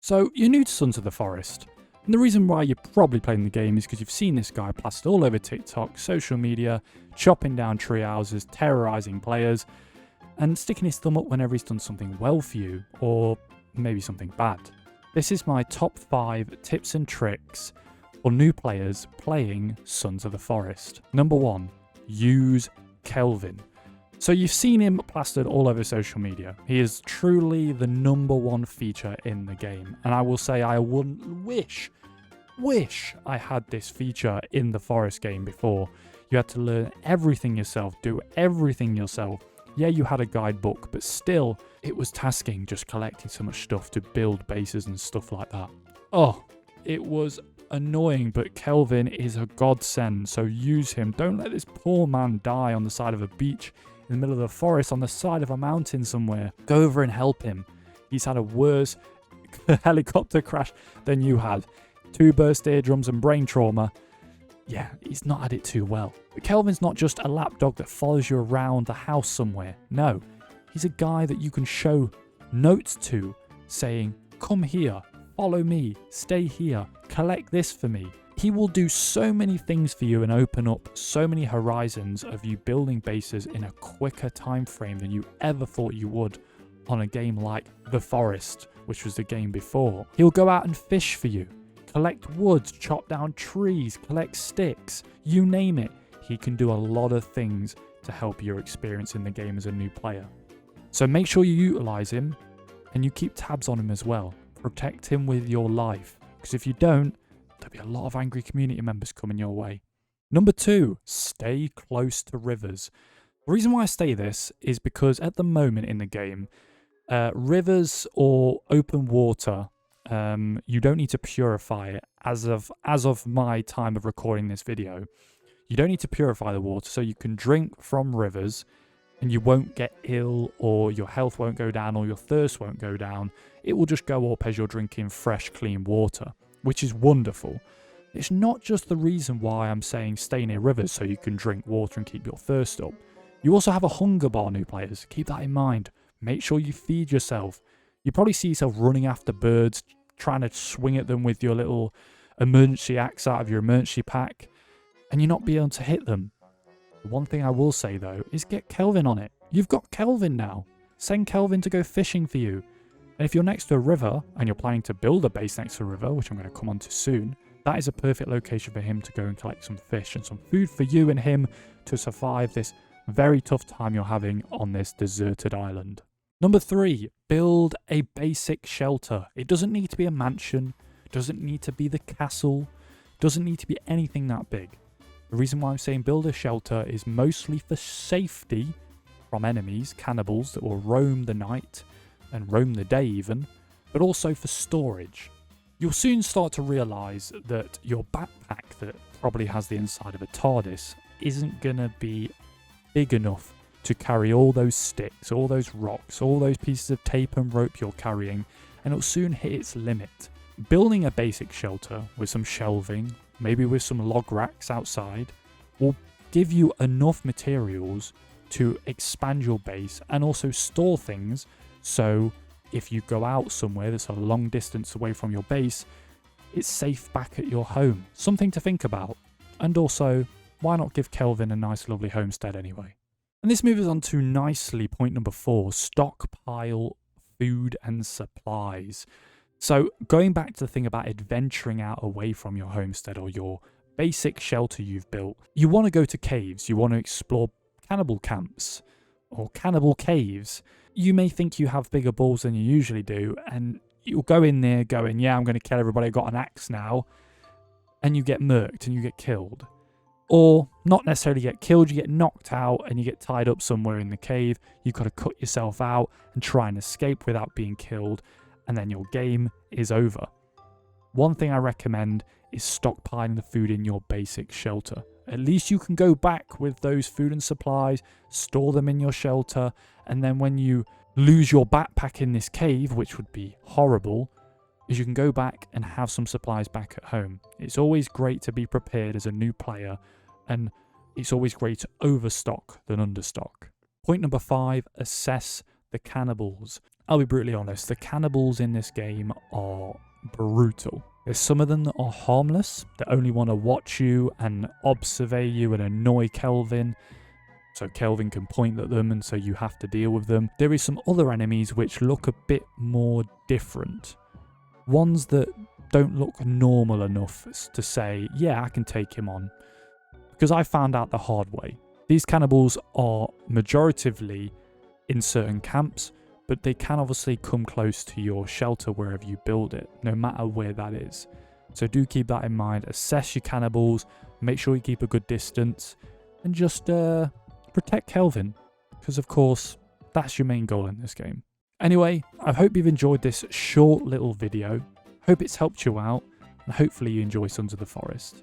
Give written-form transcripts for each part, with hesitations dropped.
So, you're new to Sons of the Forest, and the reason why you're probably playing the game is because you've seen this guy plastered all over TikTok, social media, chopping down tree houses, terrorising players, and sticking his thumb up whenever he's done something well for you, or maybe something bad. This is my top 5 tips and tricks for new players playing Sons of the Forest. Number 1, use Kelvin. So you've seen him plastered all over social media. He is truly the number 1 feature in the game. And I will say I wouldn't wish I had this feature in the Forest game before. You had to learn everything yourself, do everything yourself. Yeah, you had a guidebook, but still, it was tasking just collecting so much stuff to build bases and stuff like that. Oh, it was annoying, but Kelvin is a godsend, so use him. Don't let this poor man die on the side of a beach, in the middle of the forest, on the side of a mountain somewhere. Go over and help him. He's had a worse helicopter crash than you had. 2 burst eardrums and brain trauma. Yeah, he's not had it too well. But Kelvin's not just a lapdog that follows you around the house somewhere. No, he's a guy that you can show notes to, saying, come here, follow me, stay here, collect this for me. He will do so many things for you and open up so many horizons of you building bases in a quicker time frame than you ever thought you would on a game like The Forest, which was the game before. He'll go out and fish for you, collect wood, chop down trees, collect sticks, you name it. He can do a lot of things to help your experience in the game as a new player. So make sure you utilize him and you keep tabs on him as well. Protect him with your life, because if you don't, there'll be a lot of angry community members coming your way. Number 2, stay close to rivers. The reason why I say this is because at the moment in the game, rivers or open water, you don't need to purify it. As of my time of recording this video, you don't need to purify the water, so you can drink from rivers and you won't get ill, or your health won't go down, or your thirst won't go down. It will just go up as you're drinking fresh, clean water, which is wonderful. It's not just the reason why I'm saying stay near rivers so you can drink water and keep your thirst up. You also have a hunger bar, new players. Keep that in mind. Make sure you feed yourself. You probably see yourself running after birds, trying to swing at them with your little emergency axe out of your emergency pack, and you're not being able to hit them. The one thing I will say though is get Kelvin on it. You've got Kelvin now. Send Kelvin to go fishing for you. And if you're next to a river and you're planning to build a base next to a river, which I'm going to come on to soon, that is a perfect location for him to go and collect some fish and some food for you and him to survive this very tough time you're having on this deserted island. Number 3, build a basic shelter. It doesn't need to be a mansion, doesn't need to be the castle, doesn't need to be anything that big. The reason why I'm saying build a shelter is mostly for safety from enemies, cannibals that will roam the night and roam the day even, but also for storage. You'll soon start to realise that your backpack that probably has the inside of a TARDIS isn't going to be big enough to carry all those sticks, all those rocks, all those pieces of tape and rope you're carrying, and it'll soon hit its limit. Building a basic shelter with some shelving, maybe with some log racks outside, will give you enough materials to expand your base and also store things, so if you go out somewhere that's a long distance away from your base, it's safe back at your home. Something to think about. And also, why not give Kelvin a nice lovely homestead anyway? And this moves us on to nicely point number 4, stockpile food and supplies. So going back to the thing about adventuring out away from your homestead or your basic shelter you've built, you want to go to caves, you want to explore cannibal camps or cannibal caves. You may think you have bigger balls than you usually do, and you'll go in there going, yeah, I'm going to kill everybody, I've got an axe now, and you get murked and you get killed. Or not necessarily get killed, you get knocked out and you get tied up somewhere in the cave. You've got to cut yourself out and try and escape without being killed, and then your game is over. One thing I recommend is stockpiling the food in your basic shelter. At least you can go back with those food and supplies, store them in your shelter, and then when you lose your backpack in this cave, which would be horrible, is you can go back and have some supplies back at home. It's always great to be prepared as a new player, and it's always great to overstock than understock. Point number 5, assess the cannibals. I'll be brutally honest, the cannibals in this game are brutal. There's some of them that are harmless, that only want to watch you and observe you and annoy Kelvin, so Kelvin can point at them and so you have to deal with them. There is some other enemies which look a bit more different. Ones that don't look normal enough to say, yeah, I can take him on. Because I found out the hard way. These cannibals are majoritively in certain camps, but they can obviously come close to your shelter wherever you build it, no matter where that is. So do keep that in mind. Assess your cannibals, make sure you keep a good distance, and just protect Kelvin, because of course that's your main goal in this game. Anyway, I hope you've enjoyed this short little video. Hope it's helped you out, and hopefully you enjoy Sons of the Forest.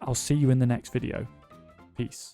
I'll see you in the next video. Peace.